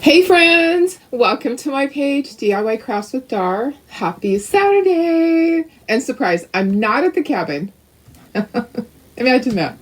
Hey friends, welcome to my page, DIY Crafts with Dar. Happy Saturday! And surprise, I'm not at the cabin. Imagine that.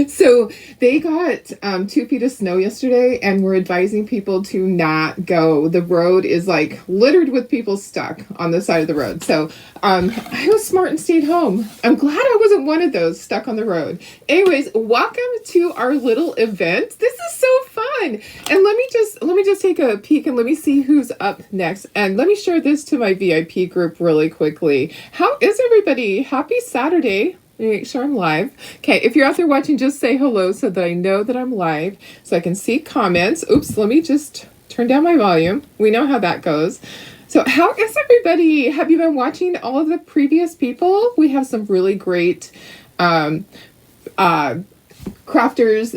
So they got 2 feet of snow yesterday, and we're advising people to not go. The road is like littered with people stuck on the side of the road. So I was smart and stayed home. I'm glad I wasn't one of those stuck on the road. Anyways, welcome to our little event. This is so fun. And let me just take a peek and let me see who's up next. And let me share this to my VIP group really quickly. How is everybody? Happy Saturday. Make sure I'm live. Okay, if you're out there watching, just say hello so that I know that I'm live, so I can see comments. Oops, let me just turn down my volume. We know how that goes. So how is everybody? Have you been watching all of the previous people? We have some really great crafters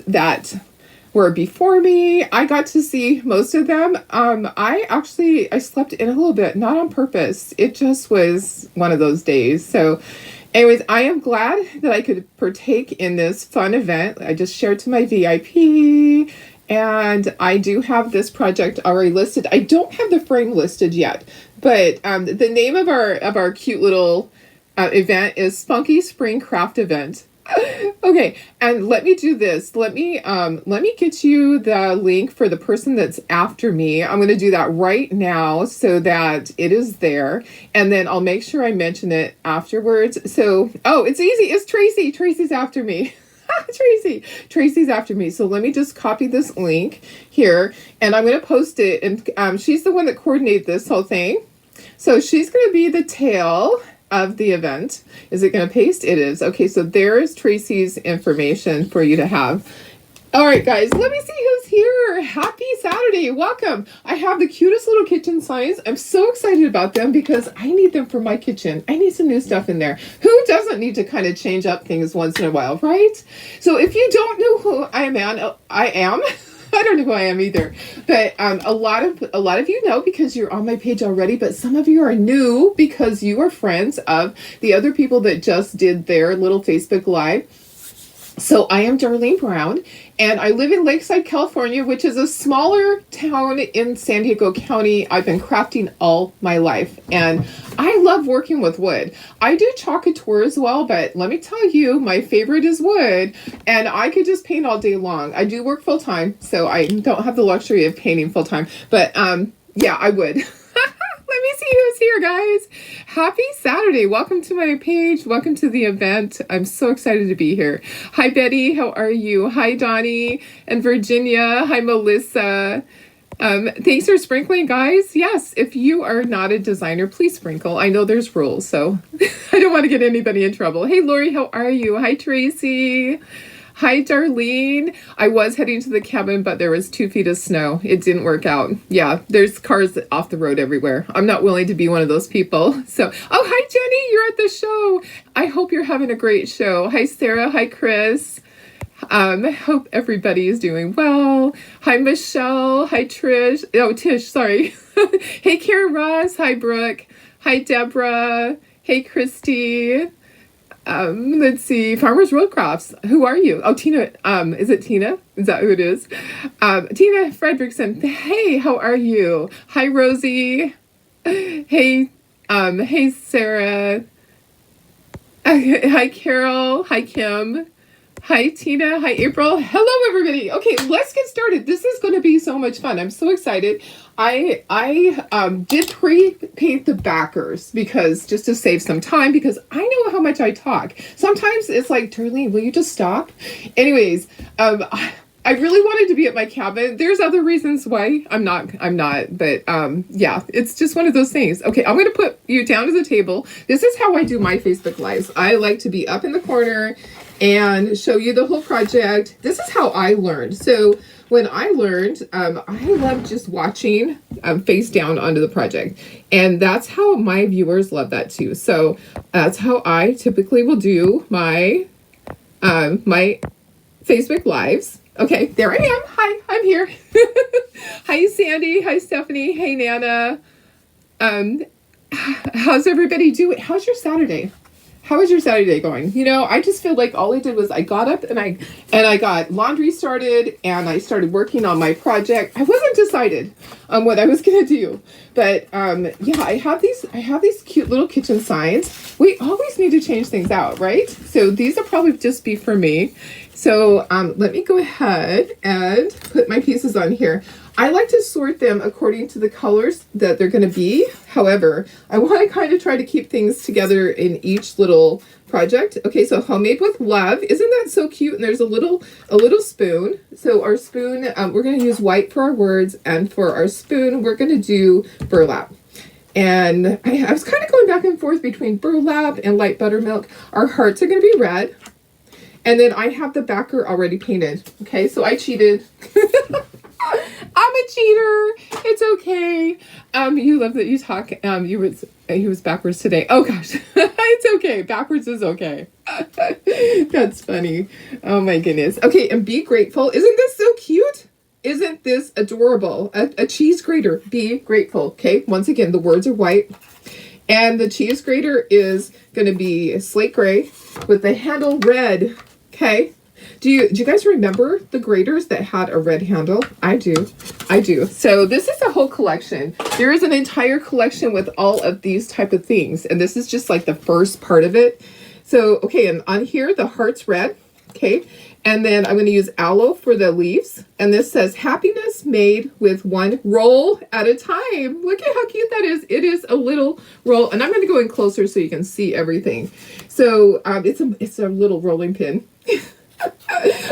that were before me. I got to see most of them. I slept in a little bit, not on purpose. It just was one of those days. So anyways, I am glad that I could partake in this fun event. I just shared to my VIP, and I do have this project already listed. I don't have the frame listed yet, but the name of our cute little event is Spunky Spring Craft Event. Okay, and let me do this. Let me get you the link for the person that's after me. I'm going to do that right now so that it is there, and then I'll make sure I mention it afterwards. So, oh, it's easy. It's Tracy. Tracy's after me. Tracy's after me. So let me just copy this link here, and I'm going to post it. And she's the one that coordinated this whole thing. So she's going to be the tail of the event. Is it going to paste? It is. Okay, so there's Tracy's information for you to have. All right, guys, let me see who's here. Happy Saturday. Welcome. I have the cutest little kitchen signs. I'm so excited about them because I need them for my kitchen. I need some new stuff in there. Who doesn't need to kind of change up things once in a while, right? So if you don't know who I am, I don't know who I am either, but a lot of you know because you're on my page already, but some of you are new because you are friends of the other people that just did their little Facebook Live. So I am Darlene Brown, and I live in Lakeside, California, which is a smaller town in San Diego County. I've been crafting all my life, and I love working with wood. I do chalk couture as well, but let me tell you, my favorite is wood, and I could just paint all day long. I do work full time, so I don't have the luxury of painting full time, but yeah, I would. Let me see who's here, guys. Happy Saturday. Welcome to my page. Welcome to the event. I'm so excited to be here. Hi, Betty. How are you? Hi, Donnie and Virginia. Hi, Melissa. Thanks for sprinkling, guys. Yes, if you are not a designer, please sprinkle. I know there's rules, so I don't want to get anybody in trouble. Hey, Lori. How are you? Hi, Tracy. Hi, Darlene. I was heading to the cabin, but there was 2 feet of snow. It didn't work out. Yeah, there's cars off the road everywhere. I'm not willing to be one of those people. So, oh, hi, Jenny. You're at the show. I hope you're having a great show. Hi, Sarah. Hi, Chris. Hope everybody is doing well. Hi, Michelle. Hi, Trish. Oh, Tish, sorry. Hey, Karen Ross. Hi, Brooke. Hi, Deborah. Hey, Christy. Let's see, Farmers Road Crafts. Who are you? Oh, Tina. Is it Tina? Is that who it is? Tina Fredrickson. Hey, how are you? Hi, Rosie. Hey, hey, Sarah. Hi, Carol. Hi, Kim. Hi, Tina. Hi, April. Hello, everybody. Okay, let's get started. This is going to be so much fun. I'm so excited. I did pre-paint the backers because just to save some time, because I know how much I talk. Sometimes it's like, Darlene, will you just stop? Anyways, I really wanted to be at my cabin. There's other reasons why I'm not, but yeah, it's just one of those things. Okay, I'm going to put you down to the table. This is how I do my Facebook Lives. I like to be up in the corner and show you the whole project. This is how I learned. So when I learned, I love just watching face down onto the project. And that's how my viewers love that too. So that's how I typically will do my my Facebook Lives. Okay, there I am. Hi, I'm here. Hi, Sandy. Hi, Stephanie. Hey, Nana. How's everybody doing? How's your Saturday? How was your Saturday going? You know, I just feel like all I did was I got up and I got laundry started and I started working on my project. I wasn't decided on what I was gonna do, but yeah, I have these cute little kitchen signs. We always need to change things out, right? So these will probably just be for me. So let me go ahead and put my pieces on here. I like to sort them according to the colors that they're going to be. However, I want to kind of try to keep things together in each little project. Okay, so homemade with love. Isn't that so cute? And there's a little spoon. So our spoon, we're going to use white for our words, and for our spoon, we're going to do burlap. And I was kind of going back and forth between burlap and light buttermilk. Our hearts are going to be red. And then I have the backer already painted. Okay, so I cheated. I'm a cheater. It's okay. You love that you talk. He was backwards today. Oh gosh, it's okay. Backwards is okay. That's funny. Oh my goodness. Okay, and be grateful. Isn't this so cute? Isn't this adorable? A cheese grater. Be grateful. Okay. Once again, the words are white, and the cheese grater is going to be slate gray with the handle red. Okay. Do you guys remember the graters that had a red handle? I do. So this is a whole collection. There is an entire collection with all of these type of things. And this is just like the first part of it. So, okay, and on here, the heart's red. Okay. And then I'm going to use aloe for the leaves. And this says happiness made with one roll at a time. Look at how cute that is. It is a little roll. And I'm going to go in closer so you can see everything. So it's a little rolling pin.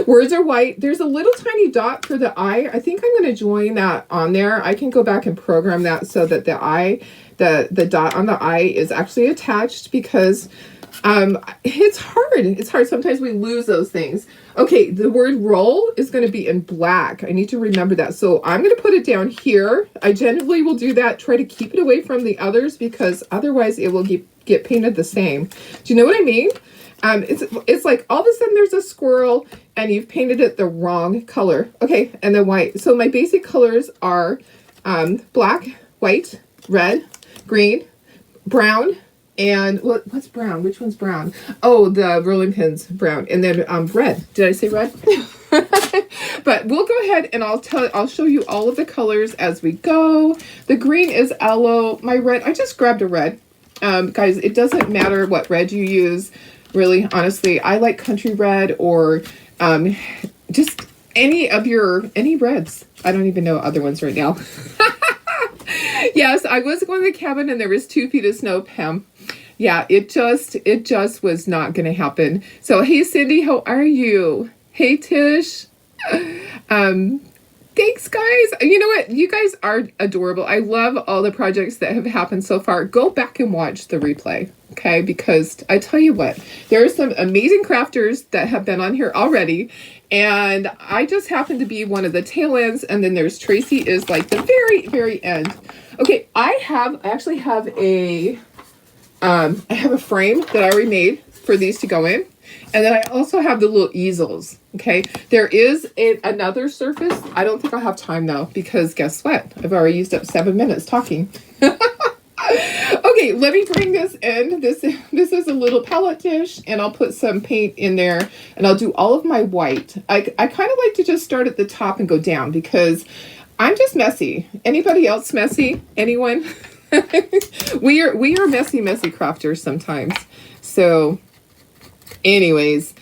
Words are white. There's a little tiny dot for the eye. I think I'm going to join that on there. I can go back and program that so that the dot on the eye is actually attached, because it's hard. It's hard. Sometimes we lose those things. Okay, the word roll is going to be in black. I need to remember that. So I'm going to put it down here. I generally will do that. Try to keep it away from the others, because otherwise it will get painted the same. Do you know what I mean? It's like all of a sudden there's a squirrel and you've painted it the wrong color. Okay, and then white. So my basic colors are black, white, red, green, brown, and what's brown? Which one's brown? Oh, the rolling pin's brown, and then red. Did I say red? But we'll go ahead and I'll show you all of the colors as we go. The green is aloe. My red, I just grabbed a red. Guys, it doesn't matter what red you use. Really, honestly, I like country red or just any reds. I don't even know other ones right now. Yes, I was going to the cabin and there was 2 feet of snow, Pam. Yeah, it just was not going to happen. So, hey, Cindy, how are you? Hey, Tish. Thanks, guys. You know what? You guys are adorable. I love all the projects that have happened so far. Go back and watch the replay, okay? Because I tell you what, there are some amazing crafters that have been on here already, and I just happen to be one of the tail ends, and then there's Tracy is like the very, very end. Okay, I actually have I have a frame that I already made for these to go in. And then I also have the little easels, okay? There is another surface. I don't think I'll have time though, because guess what? I've already used up 7 minutes talking. Okay, let me bring this in. This is a little palette dish, and I'll put some paint in there, and I'll do all of my white. I kind of like to just start at the top and go down, because I'm just messy. Anybody else messy? Anyone? We are messy crafters sometimes. So anyways,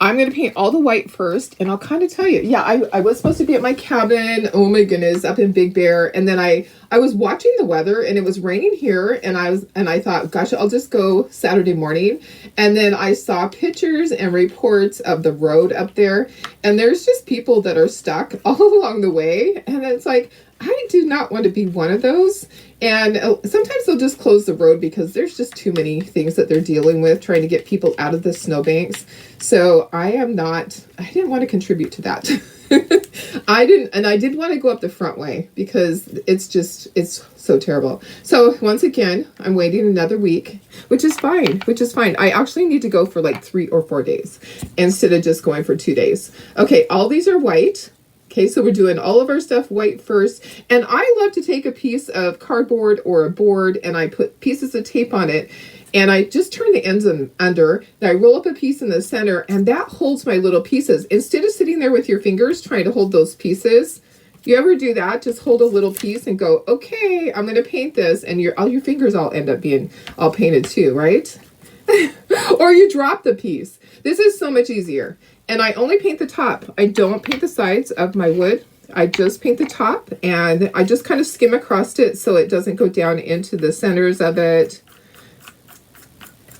I'm going to paint all the white first, and I'll kind of tell you. Yeah, I was supposed to be at my cabin. Oh my goodness, up in Big Bear. And then I was watching the weather, and it was raining here, and I thought, gosh, I'll just go Saturday morning. And then I saw pictures and reports of the road up there, and there's just people that are stuck all along the way. And it's like, I do not want to be one of those. And sometimes they'll just close the road because there's just too many things that they're dealing with, trying to get people out of the snowbanks. So I didn't want to contribute to that. I did want to go up the front way because it's so terrible. So once again, I'm waiting another week, which is fine. I actually need to go for like 3 or 4 days instead of just going for 2 days. Okay, all these are white. Okay, so we're doing all of our stuff white first. And I love to take a piece of cardboard or a board and I put pieces of tape on it. And I just turn the ends under, and I roll up a piece in the center, and that holds my little pieces. Instead of sitting there with your fingers trying to hold those pieces, you ever do that? Just hold a little piece and go, okay, I'm going to paint this, and all your fingers all end up being all painted too, right? Or you drop the piece. This is so much easier. And I only paint the top. I don't paint the sides of my wood. I just paint the top, and I just kind of skim across it so it doesn't go down into the centers of it.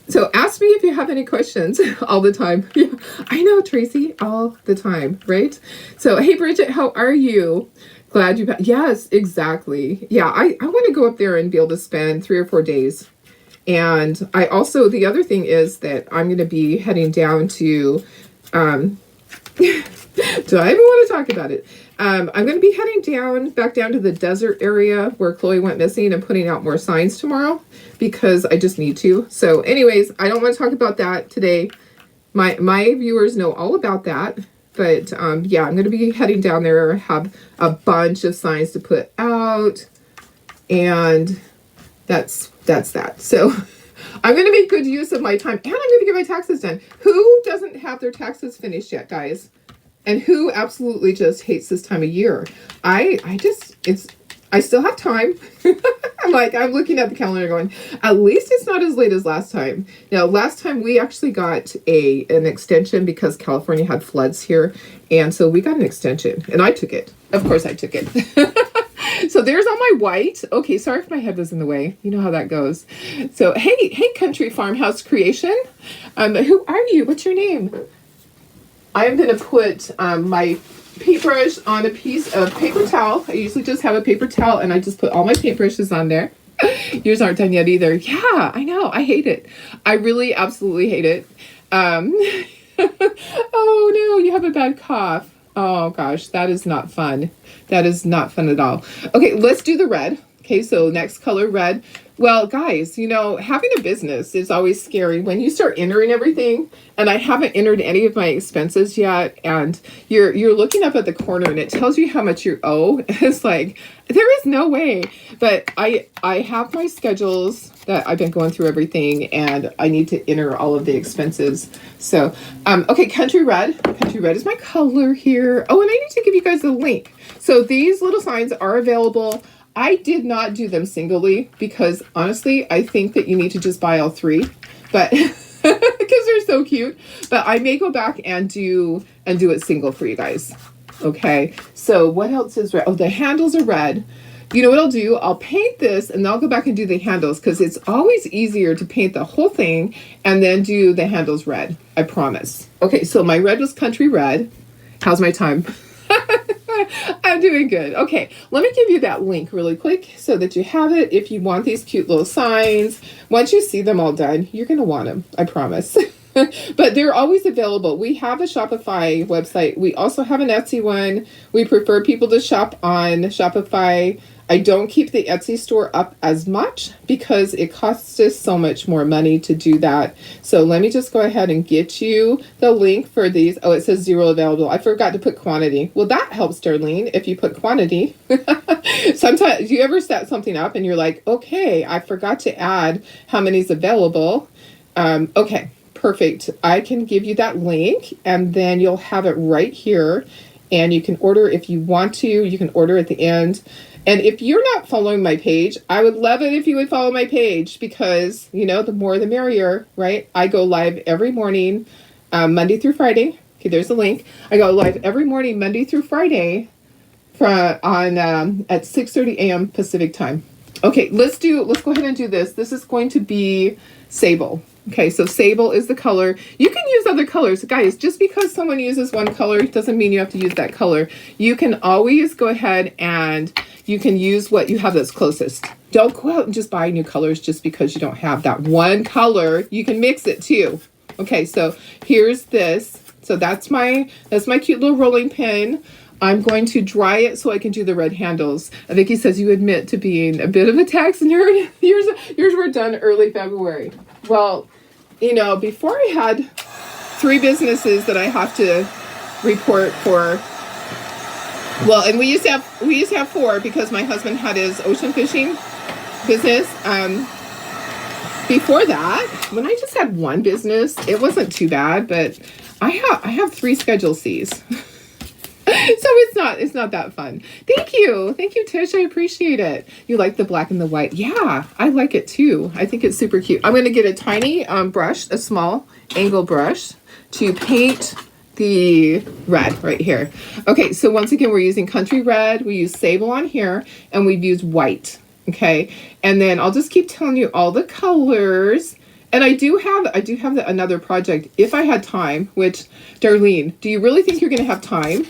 So ask me if you have any questions all the time. Yeah, I know, Tracy, all the time, right? So, hey, Bridget, how are you? Glad you, yes, exactly. Yeah, I want to go up there and be able to spend 3 or 4 days. And I also, the other thing is that I'm going to be heading down to, do I even want to talk about it? I'm going to be heading back down to the desert area where Chloe went missing and putting out more signs tomorrow because I just need to. So anyways, I don't want to talk about that today. My viewers know all about that. But yeah, I'm going to be heading down there, have a bunch of signs to put out. And that's that. So I'm going to make good use of my time, and I'm going to get my taxes done. Who doesn't have their taxes finished yet, guys? And who absolutely just hates this time of year? I still have time. I'm looking at the calendar going, at least it's not as late as last time. Now, last time we actually got an extension because California had floods here. And so we got an extension, and I took it. Of course I took it. So there's all my white. Okay, sorry if my head was in the way. You know how that goes. So, hey, Country Farmhouse Creation. Who are you? What's your name? I'm going to put my paintbrush on a piece of paper towel. I usually just have a paper towel, and I just put all my paintbrushes on there. Yours aren't done yet either. Yeah, I know. I hate it. I really absolutely hate it. Oh, no, you have a bad cough. Oh, gosh, that is not fun. That is not fun at all. Okay, let's do the red. Okay, so next color, red. Well, guys, having a business is always scary when you start entering everything, and I haven't entered any of my expenses yet, and you're looking up at the corner and it tells you how much you owe. It's like, there is no way. But I have my schedules that I've been going through everything, and I need to enter all of the expenses. So, okay, Country Red. Country Red is my color here. Oh, and I need to give you guys a link. So these little signs are available. I did not do them singly because honestly, I think that you need to just buy all 3, but because they're so cute. But I may go back and do it single for you guys. Okay. So what else is red? Oh, the handles are red. You know what I'll do? I'll paint this and I'll go back and do the handles because it's always easier to paint the whole thing and then do the handles red. I promise. Okay. So my red was Country Red. How's my time? I'm doing good. Okay, let me give you that link really quick so that you have it if you want these cute little signs. Once you see them all done, you're going to want them, I promise. But they're always available. We have a Shopify website. We also have an Etsy one. We prefer people to shop on Shopify. I don't keep the Etsy store up as much because it costs us so much more money to do that. So let me just go ahead and get you the link for these. Oh, it says 0 available. I forgot to put quantity. Well, that helps, Darlene, if you put quantity. Sometimes you ever set something up and you're like, okay, I forgot to add how many's available. Okay, perfect. I can give you that link and then you'll have it right here. And you can order if you want to. You can order at the end. And if you're not following my page, I would love it if you would follow my page because, the more the merrier, right? I go live every morning, Monday through Friday. Okay, there's a link. I go live every morning, Monday through Friday at 6:30 a.m. Pacific time. Okay, let's go ahead and do this. This is going to be sable. Okay, so sable is the color. You can use other colors. Guys, just because someone uses one color doesn't mean you have to use that color. You can always go ahead and you can use what you have that's closest. Don't go out and just buy new colors just because you don't have that one color. You can mix it too. Okay, so here's this. So that's my cute little rolling pin. I'm going to dry it so I can do the red handles. Vicky says you admit to being a bit of a tax nerd. Yours were done early February. Well, before I had 3 businesses that I have to report for. Well, and we used to have 4 because my husband had his ocean fishing business. Before that, when I just had one business, it wasn't too bad, but I have 3 Schedule Cs. So it's not that fun. Thank you, Tish. I appreciate it. You like the black and the white? Yeah, I like it too. I think it's super cute. I'm going to get a tiny brush, a small angle brush, to paint the red right here. Okay, so once again, we're using Country Red. We use Sable on here, and we've used white. Okay, and then I'll just keep telling you all the colors. And I do have another project if I had time. Which, Darlene, do you really think you're going to have time?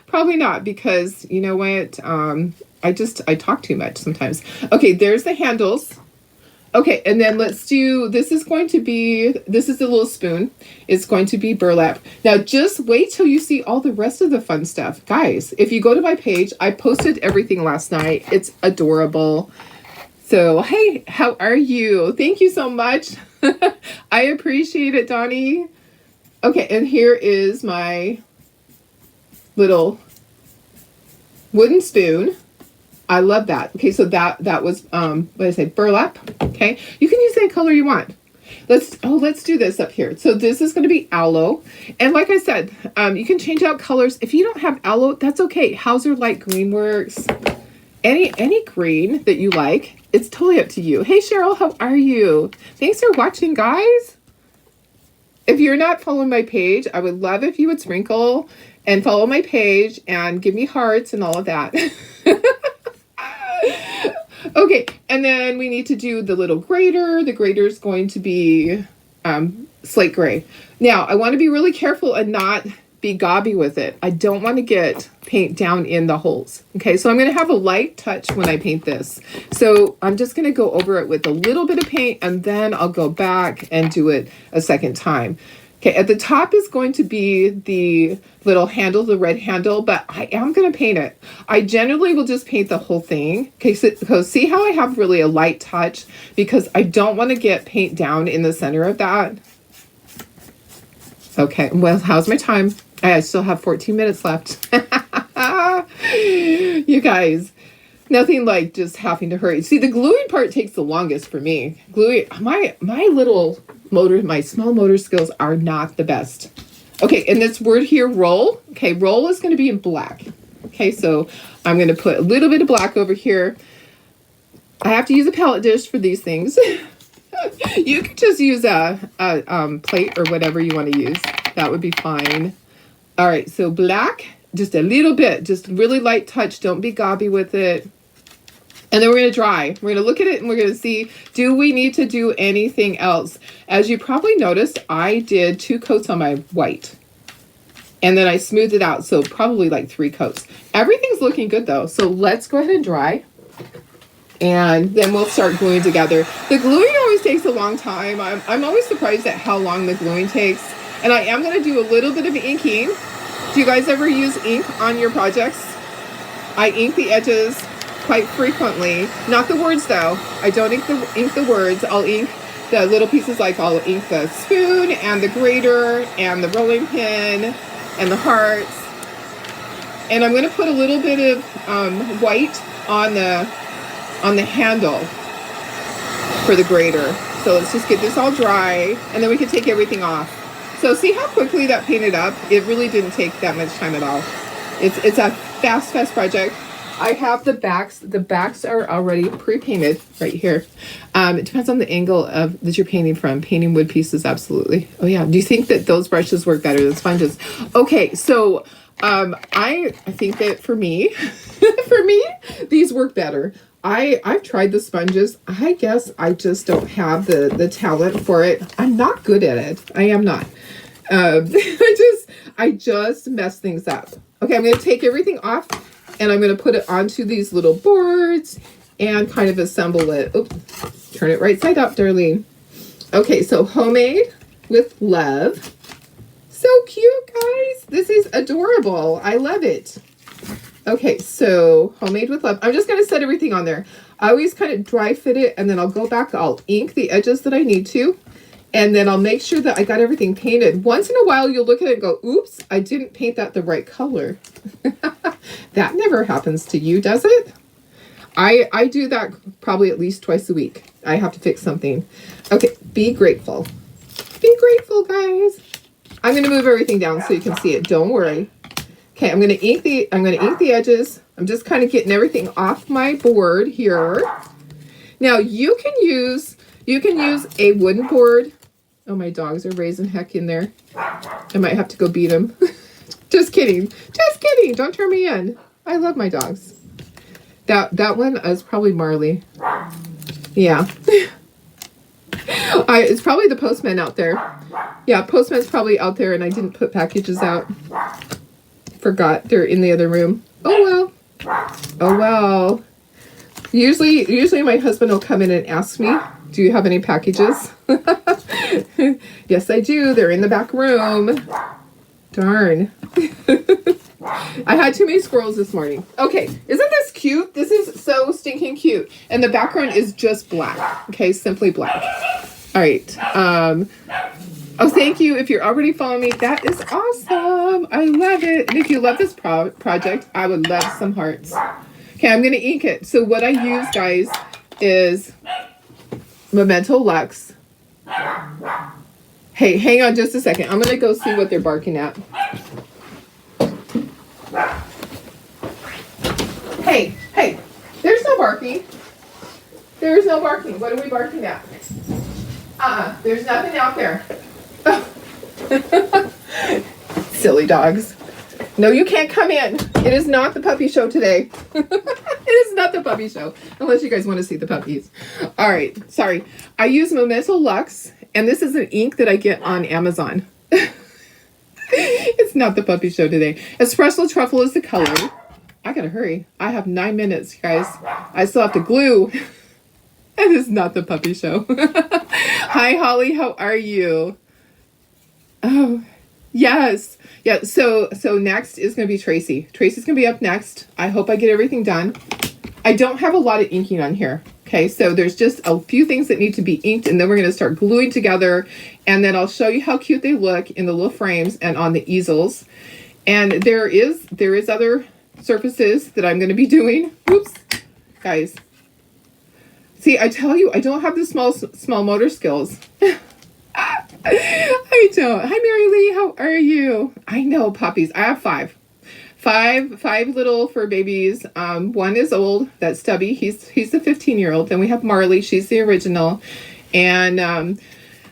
Probably not, because you know what? I talk too much sometimes. Okay, there's the handles. Okay, and then let's do, this is the little spoon. It's going to be burlap. Now, just wait till you see all the rest of the fun stuff. Guys, if you go to my page, I posted everything last night. It's adorable. So, hey, how are you? Thank you so much. I appreciate it, Donnie. Okay, and here is my little wooden spoon. I love that. Okay, so that was what did I say, burlap. Okay, you can use any color you want. Let's do this up here. So this is going to be aloe, and like I said, you can change out colors. If you don't have aloe, that's okay. Hauser Light Green works. Any green that you like, it's totally up to you. Hey Cheryl, how are you? Thanks for watching, guys. If you're not following my page, I would love if you would sprinkle and follow my page and give me hearts and all of that. Okay, and then we need to do the little grater. The grater is going to be slate gray. Now, I want to be really careful and not be gobby with it. I don't want to get paint down in the holes. Okay, so I'm going to have a light touch when I paint this. So I'm just going to go over it with a little bit of paint, and then I'll go back and do it a second time. Okay, at the top is going to be the little handle, the red handle, but I am going to paint it. I generally will just paint the whole thing. Okay, so see how I have really a light touch, because I don't want to get paint down in the center of that. Okay, well, how's my time? I still have 14 minutes left. You guys, nothing like just having to hurry. See, the gluing part takes the longest for me. Gluing, my little motor, my small motor skills are not the best. Okay, and this word here, roll. Okay, roll is going to be in black. Okay, so I'm going to put a little bit of black over here. I have to use a palette dish for these things. You could just use a plate or whatever you want to use. That would be fine. All right, so black, just a little bit, just really light touch. Don't be gobby with it. And then we're going to dry. We're going to look at it and we're going to see, do we need to do anything else? As you probably noticed, I did 2 coats on my white. And then I smoothed it out, so probably like 3 coats. Everything's looking good though. So let's go ahead and dry. And then we'll start gluing together. The gluing always takes a long time. I'm always surprised at how long the gluing takes. And I am going to do a little bit of inking. Do you guys ever use ink on your projects? I ink the edges quite frequently. Not the words though. I don't ink the words. I'll ink the little pieces, like I'll ink the spoon and the grater and the rolling pin and the hearts. And I'm going to put a little bit of white on the handle for the grater. So let's just get this all dry, and then we can take everything off. So see how quickly that painted up? It really didn't take that much time at all. It's a fast project. I have the backs. The backs are already pre-painted right here. It depends on the angle that you're painting from. Painting wood pieces, absolutely. Oh yeah. Do you think that those brushes work better than sponges? Okay, so I think that for me, these work better. I've tried the sponges. I guess I just don't have the talent for it. I'm not good at it. I am not. I just mess things up. Okay, I'm going to take everything off, and I'm going to put it onto these little boards and kind of assemble it. Oops, turn it right side up, Darlene. Okay, so homemade with love. So cute, guys. This is adorable. I love it. Okay, so homemade with love. I'm just going to set everything on there. I always kind of dry fit it, and then I'll go back. I'll ink the edges that I need to, and then I'll make sure that I got everything painted. Once in a while, you'll look at it and go, oops, I didn't paint that the right color. That never happens to you, does it? I do that probably at least twice a week. I have to fix something. Okay, be grateful. Be grateful, guys. I'm going to move everything down so you can see it. Don't worry. Okay, I'm going to ink the edges. I'm just kind of getting everything off my board here. Now, you can use a wooden board. Oh, my dogs are raising heck in there. I might have to go beat them. Just kidding. Just kidding. Don't turn me in. I love my dogs. That one is probably Marley. Yeah. It's probably the postman out there. Yeah, postman's probably out there and I didn't put packages out. Forgot. They're in the other room. Oh, well. Oh, well. Usually my husband will come in and ask me, do you have any packages? Yes, I do. They're in the back room. Darn. I had too many squirrels this morning. Okay, isn't this cute? This is so stinking cute. And the background is just black. Okay, simply black. All right. Oh, thank you. If you're already following me, that is awesome. I love it. And if you love this project, I would love some hearts. Okay, I'm going to ink it. So what I use, guys, is Memento Lux. Hey, hang on just a second. I'm going to go see what they're barking at. Hey, there's no barking. There's no barking. What are we barking at? There's nothing out there. Silly dogs. No, you can't come in. It is not the puppy show today. It is not the puppy show, unless you guys want to see the puppies. All right, sorry. I use Memento Lux, and this is an ink that I get on Amazon. It's not the puppy show today. Espresso Truffle is the color. I gotta hurry. I have 9 minutes, guys. I still have to glue. It is not the puppy show. Hi, Holly. How are you? Oh, yes. Yeah, so next is going to be Tracy. Tracy's going to be up next. I hope I get everything done. I don't have a lot of inking on here. Okay, so there's just a few things that need to be inked, and then we're going to start gluing together, and then I'll show you how cute they look in the little frames and on the easels. And there is other surfaces that I'm going to be doing. Oops, guys. See, I tell you, I don't have the small motor skills. I don't. Hi, Mary Lee. How are you? I know, puppies. I have five little fur babies. One is old. That's Stubby. He's the 15-year-old. Then we have Marley. She's the original. And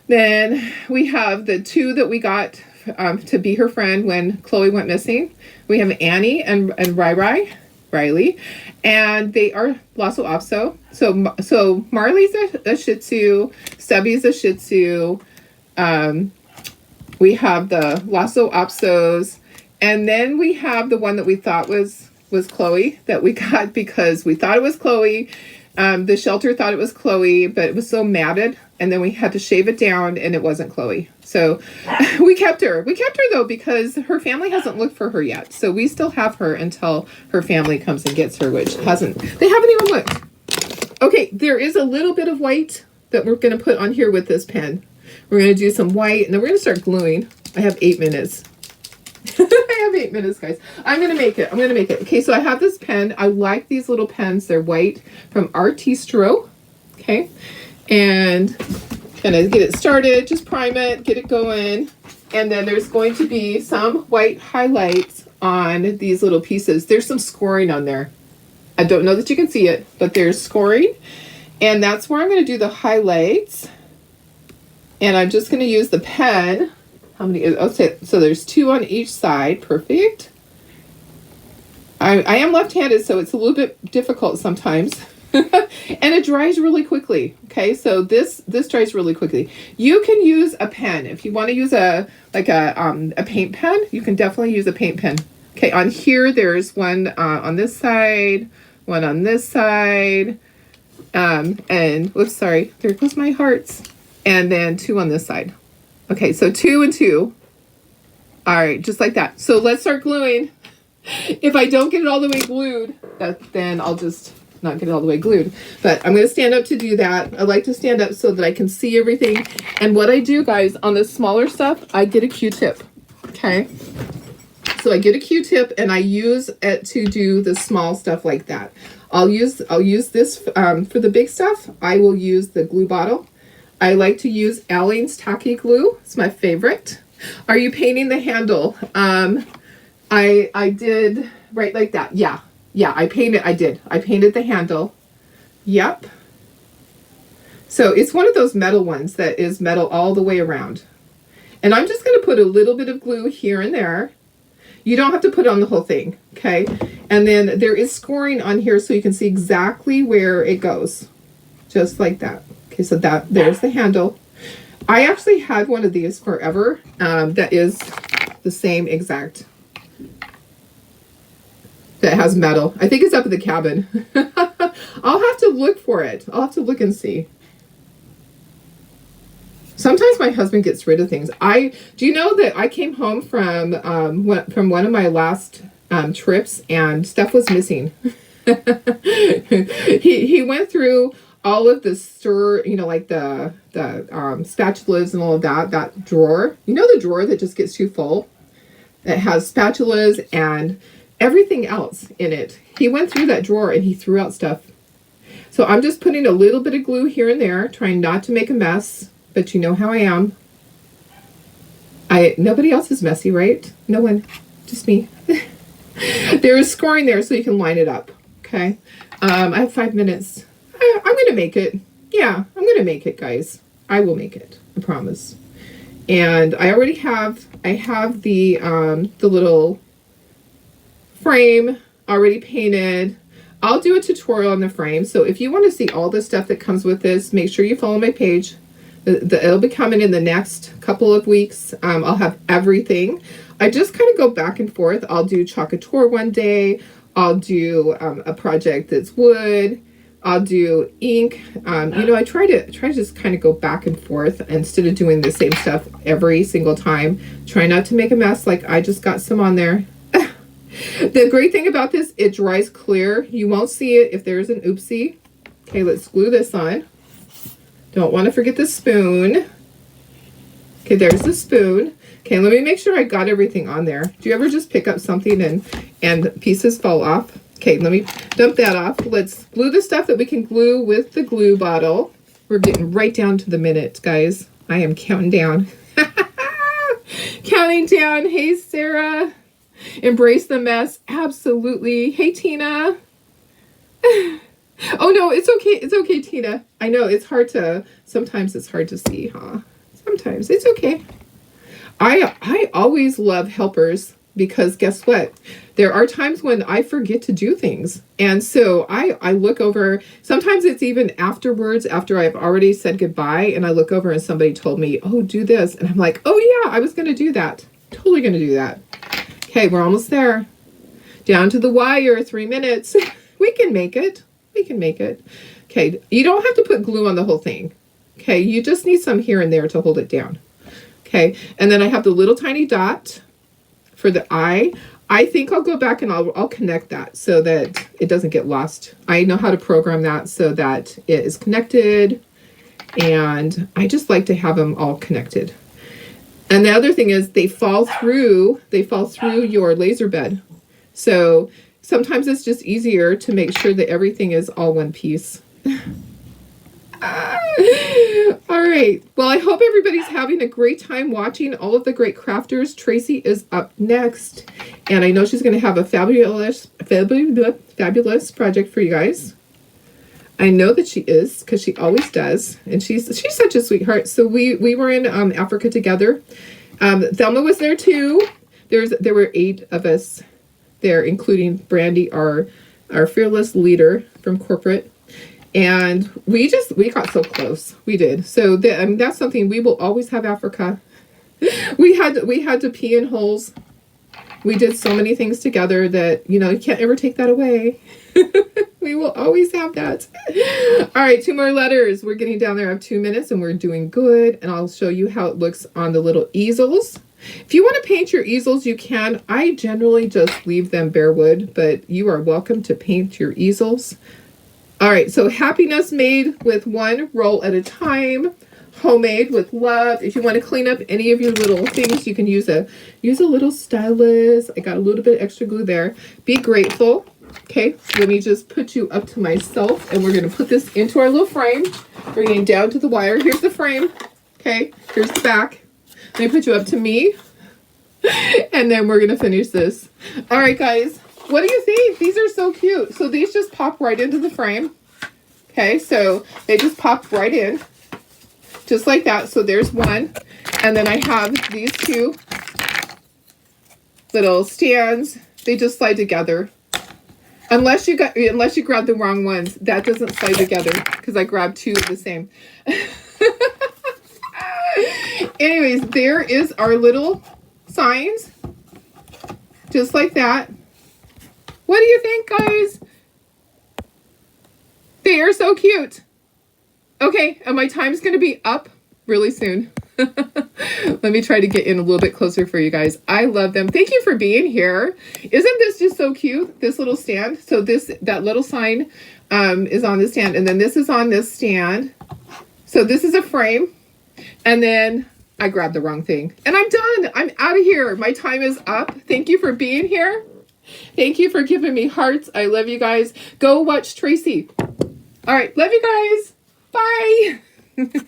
then we have the two that we got to be her friend when Chloe went missing. We have Annie and Riley, and they are Lhasa Apso. So Marley's a Shih Tzu. Stubby's a Shih Tzu. We have the Lhasa Apsos, and then we have the one that we thought was Chloe that we got because we thought it was Chloe. The shelter thought it was Chloe, but it was so matted, and then we had to shave it down, and it wasn't Chloe. So we kept her. We kept her, though, because her family hasn't looked for her yet. So we still have her until her family comes and gets her, which they haven't even looked. Okay, there is a little bit of white that we're going to put on here with this pen. We're going to do some white, and then we're going to start gluing. I have 8 minutes. I have 8 minutes, guys. I'm going to make it. Okay, so I have this pen. I like these little pens. They're white from Artistro. Okay, and gonna get it started. Just prime it, get it going. And then there's going to be some white highlights on these little pieces. There's some scoring on there. I don't know that you can see it, but there's scoring. And that's where I'm going to do the highlights. And I'm just going to use the pen. How many? Okay, so there's 2 on each side. Perfect. I am left-handed, so it's a little bit difficult sometimes. And it dries really quickly. Okay, so this dries really quickly. You can use a pen. If you want to use a paint pen, you can definitely use a paint pen. Okay, on here there's one on this side, one on this side. And whoops, sorry, there goes my hearts. And then 2 on this side. Okay, so 2 and 2. All right, just like that. So let's start gluing. If I don't get it all the way glued, then I'll just not get it all the way glued. But I'm going to stand up to do that. I like to stand up so that I can see everything. And what I do, guys, on the smaller stuff, I get a Q-tip. Okay? So I get a Q-tip and I use it to do the small stuff like that. I'll use this for the big stuff. I will use the glue bottle. I like to use Aleene's Tacky Glue. It's my favorite. Are you painting the handle? I did right like that. Yeah, I painted. I painted the handle. Yep. So it's one of those metal ones that is metal all the way around. And I'm just going to put a little bit of glue here and there. You don't have to put on the whole thing, okay? And then there is scoring on here so you can see exactly where it goes. Just like that. Okay, so there's the handle. I actually had one of these forever that is the same exact. That has metal. I think it's up in the cabin. I'll have to look for it. I'll have to look and see. Sometimes my husband gets rid of things. Do you know that I came home from one of my last trips and stuff was missing. He went through all of the like the spatulas and all of that drawer. You know the drawer that just gets too full? It has spatulas and everything else in it. He went through that drawer and he threw out stuff. So I'm just putting a little bit of glue here and there, trying not to make a mess. But you know how I am. Nobody else is messy, right? No one, just me. There is scoring there so you can line it up. Okay. I have 5 minutes. I'm going to make it. Yeah, I'm going to make it, guys. I will make it. I promise. And I already have, the little frame already painted. I'll do a tutorial on the frame. So if you want to see all the stuff that comes with this, make sure you follow my page. It'll be coming in the next couple of weeks. I'll have everything. I just kind of go back and forth. I'll do Chocateur one day. I'll do a project that's wood. I'll do ink. I try to just kind of go back and forth instead of doing the same stuff every single time. Try not to make a mess. Like I just got some on there. The great thing about this, it dries clear. You won't see it if there's an oopsie. Okay, let's glue this on. Don't want to forget the spoon. Okay, there's the spoon. Okay, let me make sure I got everything on there. Do you ever just pick up something and pieces fall off? Okay, let me dump that off. Let's glue the stuff that we can glue with the glue bottle. We're getting right down to the minute, guys. I am counting down. Counting down. Hey, Sarah. Embrace the mess. Absolutely. Hey, Tina. Oh, no, it's okay. It's okay, Tina. I know sometimes it's hard to see, huh? Sometimes. It's okay. I always love helpers because guess what? There are times when I forget to do things. And so I look over, sometimes it's even afterwards, after I've already said goodbye, and I look over and somebody told me, oh, do this. And I'm like, oh yeah, I was going to do that. Totally going to do that. Okay, we're almost there. Down to the wire, 3 minutes. We can make it. We can make it. Okay, you don't have to put glue on the whole thing. Okay, you just need some here and there to hold it down. Okay, and then I have the little tiny dot for the eye. I think I'll go back and I'll connect that so that it doesn't get lost. I know how to program that so that it is connected, and I just like to have them all connected. And the other thing is they fall through your laser bed. So sometimes it's just easier to make sure that everything is all one piece. All right. Well, I hope everybody's having a great time watching all of the great crafters. Tracy is up next, and I know she's going to have a fabulous project for you guys. I know that she is, because she always does, and she's such a sweetheart. So we were in Africa together. Thelma was there too. There were 8 of us there, including Brandy, our fearless leader from corporate. And we got so close. We did. So that's something we will always have. Africa. We had to pee in holes. We did so many things together that, you can't ever take that away. We will always have that. All right, 2 more letters. We're getting down there. I have 2 minutes and we're doing good. And I'll show you how it looks on the little easels. If you want to paint your easels, you can. I generally just leave them bare wood, but you are welcome to paint your easels. All right, so happiness made with 1 roll at a time. homemade with love. If you want to clean up any of your little things, you can use a little stylus. I got a little bit extra glue there. Be grateful. Okay, let me just put you up to myself, and we're going to put this into our little frame, bringing down to the wire. Here's the frame. Okay, here's the back. Let me put you up to me, and then we're going to finish this. All right, guys, what do you think? These are so cute. So these just pop right into the frame. Okay, so they just pop right in, just like that. So there's one, and then I have these two little stands. They just slide together. Unless you grab the wrong ones, that doesn't slide together because I grabbed two of the same. Anyways, there is our little signs, just like that. What do you think, guys? They are so cute. Okay, and my time's going to be up really soon. Let me try to get in a little bit closer for you guys. I love them. Thank you for being here. Isn't this just so cute? This little stand. So that little sign is on the stand, and then this is on this stand. So this is a frame, and then I grabbed the wrong thing, and I'm done. I'm out of here. My time is up. Thank you for being here. Thank you for giving me hearts. I love you guys. Go watch Tracy. All right, love you guys. Bye.